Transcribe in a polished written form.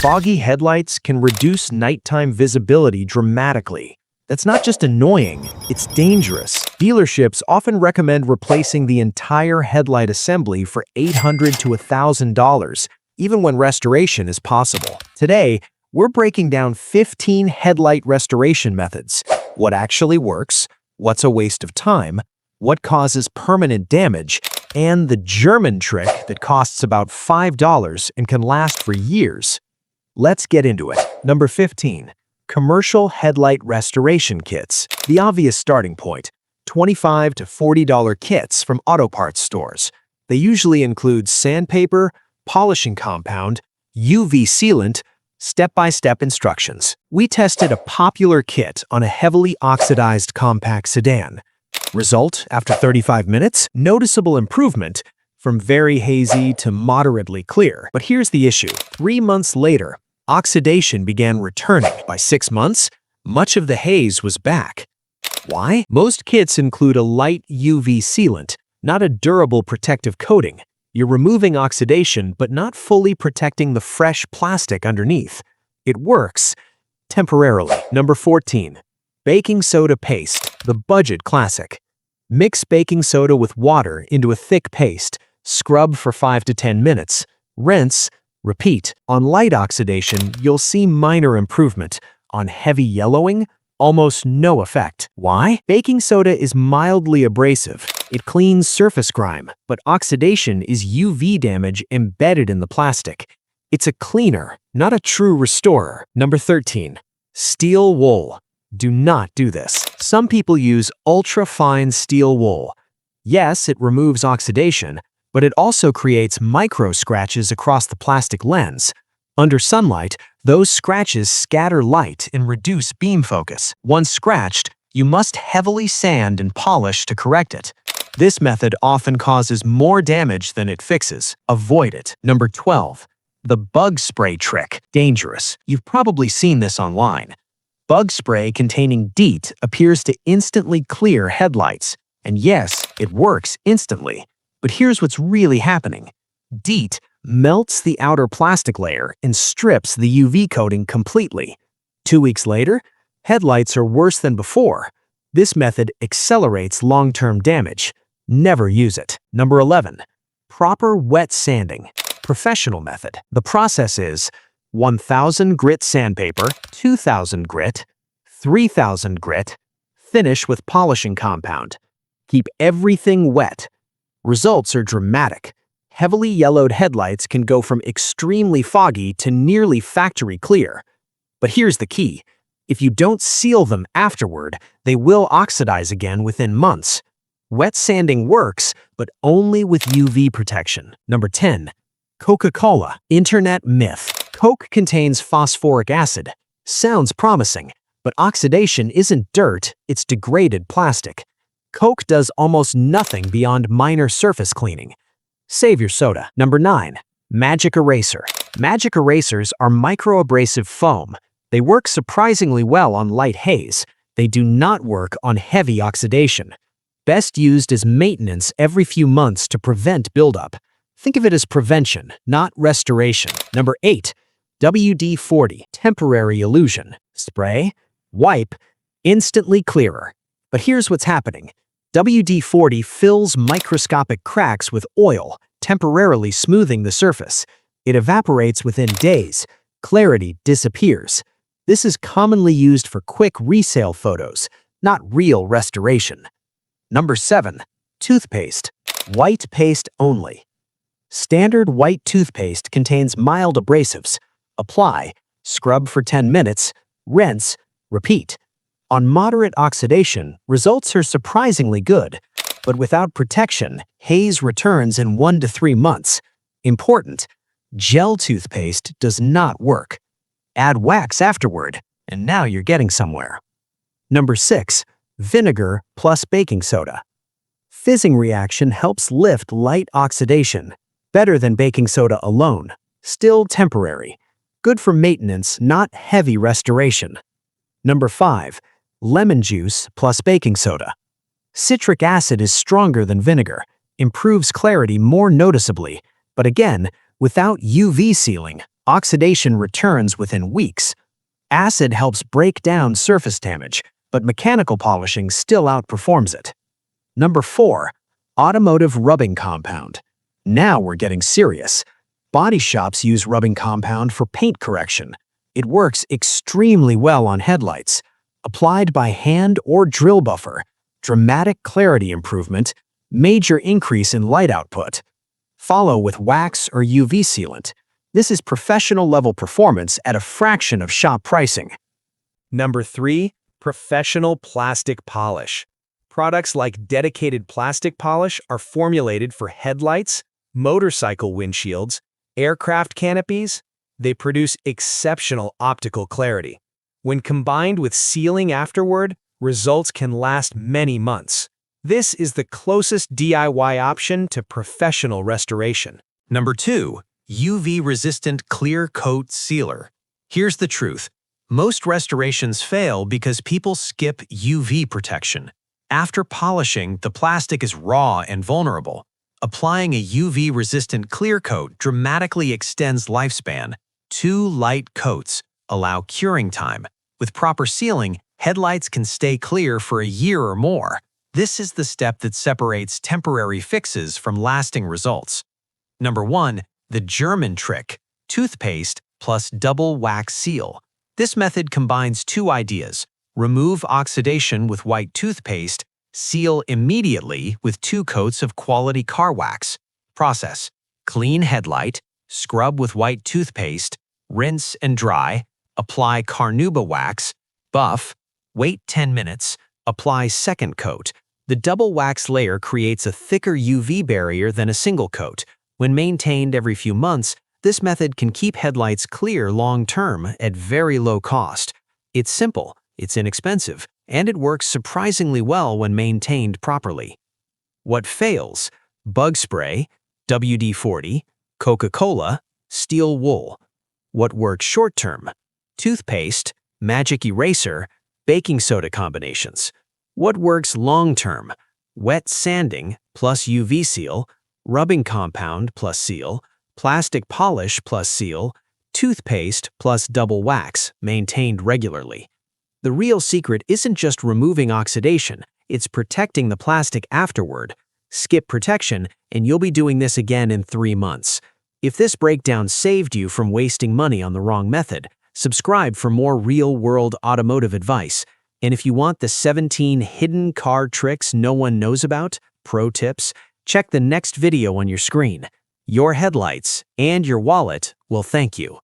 Foggy headlights can reduce nighttime visibility dramatically. That's not just annoying, it's dangerous. Dealerships often recommend replacing the entire headlight assembly for $800 to $1,000, even when restoration is possible. Today, we're breaking down 15 headlight restoration methods. What actually works, what's a waste of time, what causes permanent damage, and the German trick that costs about $5 and can last for years. Let's get into it. Number 15. Commercial headlight restoration kits. The obvious starting point. $25 to $40 kits from auto parts stores. They usually include sandpaper, polishing compound, UV sealant, step-by-step instructions. We tested a popular kit on a heavily oxidized compact sedan. Result, after 35 minutes, noticeable improvement from very hazy to moderately clear. But here's the issue. 3 months later, oxidation began returning. By 6 months, much of the haze was back. Why? Most kits include a light UV sealant, not a durable protective coating. You're removing oxidation but not fully protecting the fresh plastic underneath. It works temporarily. Number 14. Baking soda paste, the budget classic. Mix baking soda with water into a thick paste, scrub for 5 to 10 minutes, rinse, repeat. On light oxidation, you'll see minor improvement. On heavy yellowing, almost no effect. Why? Baking soda is mildly abrasive. It cleans surface grime, but oxidation is UV damage embedded in the plastic. It's a cleaner, not a true restorer. Number 13. Steel wool. Do not do this. Some people use ultra-fine steel wool. Yes, it removes oxidation, but it also creates micro scratches across the plastic lens. Under sunlight, those scratches scatter light and reduce beam focus. Once scratched, you must heavily sand and polish to correct it. This method often causes more damage than it fixes. Avoid it. Number 12. The bug spray trick. Dangerous. You've probably seen this online. Bug spray containing DEET appears to instantly clear headlights. And yes, it works instantly. But here's what's really happening. DEET melts the outer plastic layer and strips the UV coating completely. 2 weeks later, headlights are worse than before. This method accelerates long-term damage. Never use it. Number 11. Proper wet sanding. Professional method. The process is 1,000 grit sandpaper, 2,000 grit, 3,000 grit, finish with polishing compound. Keep everything wet. Results are dramatic. Heavily yellowed headlights can go from extremely foggy to nearly factory clear. But here's the key. If you don't seal them afterward, they will oxidize again within months. Wet sanding works, but only with UV protection. Number 10. Coca-Cola. Internet myth. Coke contains phosphoric acid. Sounds promising, but oxidation isn't dirt, it's degraded plastic. Coke does almost nothing beyond minor surface cleaning. Save your soda. Number 9. Magic eraser. Magic erasers are microabrasive foam. They work surprisingly well on light haze. They do not work on heavy oxidation. Best used as maintenance every few months to prevent buildup. Think of it as prevention, not restoration. Number 8. WD-40, temporary illusion. Spray, wipe, instantly clearer. But here's what's happening. WD-40 fills microscopic cracks with oil, temporarily smoothing the surface. It evaporates within days. Clarity disappears. This is commonly used for quick resale photos, not real restoration. Number 7. Toothpaste. White paste only. Standard white toothpaste contains mild abrasives. Apply, scrub for 10 minutes, rinse, repeat. On moderate oxidation, results are surprisingly good, but without protection, haze returns in 1 to 3 months. Important, gel toothpaste does not work. Add wax afterward, and now you're getting somewhere. Number 6. Vinegar plus baking soda. Fizzing reaction helps lift light oxidation. Better than baking soda alone. Still temporary. Good for maintenance, not heavy restoration. Number 5. Lemon juice plus baking soda. Citric acid is stronger than vinegar, improves clarity more noticeably, but again, without UV sealing, Oxidation returns within weeks. Acid helps break down surface damage, but mechanical polishing still outperforms it. Number 4. Automotive rubbing compound. Now we're getting serious. Body shops use rubbing compound for paint correction. It works extremely well on headlights. Applied by hand or drill buffer, dramatic clarity improvement, major increase in light output. Follow with wax or UV sealant. This is professional-level performance at a fraction of shop pricing. Number 3. Professional plastic polish. Products like dedicated plastic polish are formulated for headlights, motorcycle windshields, aircraft canopies. They produce exceptional optical clarity. When combined with sealing afterward, results can last many months. This is the closest DIY option to professional restoration. Number 2. UV-resistant clear coat sealer. Here's the truth. Most restorations fail because people skip UV protection. After polishing, the plastic is raw and vulnerable. Applying a UV-resistant clear coat dramatically extends lifespan. 2 light coats allow curing time. With proper sealing, headlights can stay clear for a year or more. This is the step that separates temporary fixes from lasting results. Number 1. The German trick, toothpaste plus double wax seal. This method combines 2 ideas. Remove oxidation with white toothpaste, seal immediately with 2 coats of quality car wax. Process: clean headlight, scrub with white toothpaste, rinse and dry, apply carnauba wax, buff, wait 10 minutes, apply second coat. The double wax layer creates a thicker UV barrier than a single coat. When maintained every few months, this method can keep headlights clear long-term at very low cost. It's simple, it's inexpensive, and it works surprisingly well when maintained properly. What fails? Bug spray, WD-40, Coca-Cola, steel wool. What works short-term? Toothpaste, magic eraser, baking soda combinations. What works long-term? Wet sanding plus UV seal, rubbing compound plus seal, plastic polish plus seal, toothpaste plus double wax, maintained regularly. The real secret isn't just removing oxidation, it's protecting the plastic afterward. Skip protection, and you'll be doing this again in 3 months. If this breakdown saved you from wasting money on the wrong method, subscribe for more real-world automotive advice. And if you want the 17 hidden car tricks no one knows about, pro tips, check the next video on your screen. Your headlights and your wallet will thank you.